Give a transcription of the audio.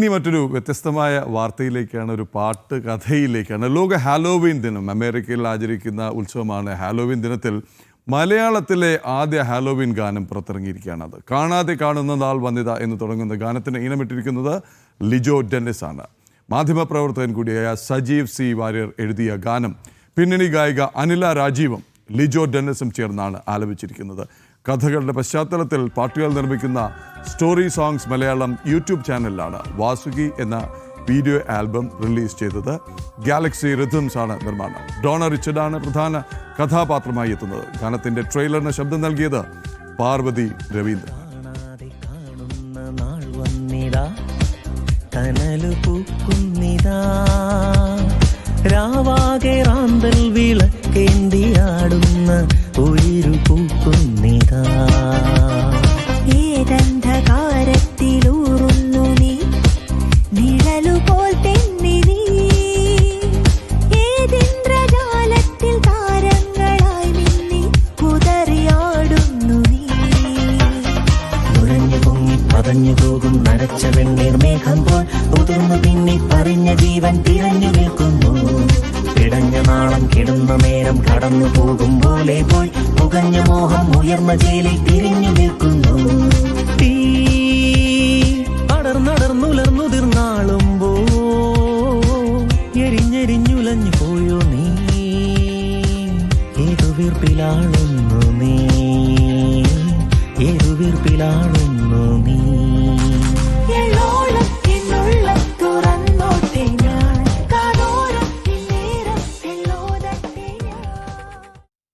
ഇനി മറ്റൊരു വ്യത്യസ്തമായ വാർത്തയിലേക്കാണ്, ഒരു പാട്ട് കഥയിലേക്കാണ്. ലോക ഹാലോവീൻ ദിനം അമേരിക്കയിൽ ആചരിക്കുന്ന ഉത്സവമാണ്. ഹാലോവീൻ ദിനത്തിൽ മലയാളത്തിലെ ആദ്യ ഹാലോവീൻ ഗാനം പുറത്തിറങ്ങിയിരിക്കുകയാണ്. അത് കാണാതെ കാണുന്ന നാൾ വന്നിത എന്ന് തുടങ്ങുന്ന ഗാനത്തിന് ഈണമിട്ടിരിക്കുന്നത് ലിജോ ഡെന്നിസ് ആണ്. മാധ്യമപ്രവർത്തകൻ കൂടിയായ സജീവ് സി വാര്യർ എഴുതിയ ഗാനം പിന്നണി ഗായിക അനില രാജീവും ലിജോ ഡെന്നിസും ചേർന്നാണ് ആലപിച്ചിരിക്കുന്നത്. കഥകളുടെ പശ്ചാത്തലത്തിൽ പാട്ടുകൾ നിർമ്മിക്കുന്ന സ്റ്റോറി സോങ്സ് മലയാളം യൂട്യൂബ് ചാനലിലാണ് വാസുകി എന്ന വീഡിയോ ആൽബം റിലീസ് ചെയ്തത്. ഗാലക്സി റിഥംസ് ആണ് നിർമ്മാണം. ഡോണ റിച്ചർഡാണ് പ്രധാന കഥാപാത്രമായി എത്തുന്നത്. ഗാനത്തിന്റെ ട്രെയിലറിന് ശബ്ദം നൽകിയത് പാർവതി രവീന്ദ്രൻ. രാവാകെ റാന്തൽ വിളക്കേന്തിയാടുന്ന ഉയിരു പൂക്കുന്നിതാ. ഏതന്ധകാരത്തിലൂറുന്നു നീ നിഴലുപോൽ തെന്നി നീ. ഏതിന്ദ്രജാലത്തിൽ താരങ്ങളായി മിന്നി കുതറിയാടുന്നു നീ. നുരഞ്ഞു പൊങ്ങി പതഞ്ഞു പോകും നരച്ച വെണ്ണീർ മേഘം പോൽ ഉതിർന്നു പിന്നി പറഞ്ഞ ജീവൻ തിരഞ്ഞു നിൽക്കുന്നു. പിടഞ്ഞ നാളം കിടന്ന നേരം കടന്നു പോകും പോലെ പോയി പുകഞ്ഞ മോഹം ഉയർന്ന ജയിലിൽ തിരിഞ്ഞു നിൽക്കുന്നു. തീ അടർന്നടർന്നുലർന്നുതിർന്നാളുമ്പോ എരിഞ്ഞെരിഞ്ഞുലഞ്ഞു പോയോ നീ. ഏതു വീർപ്പിലാളുന്നു നീ, ഏതു വീർപ്പിലാളു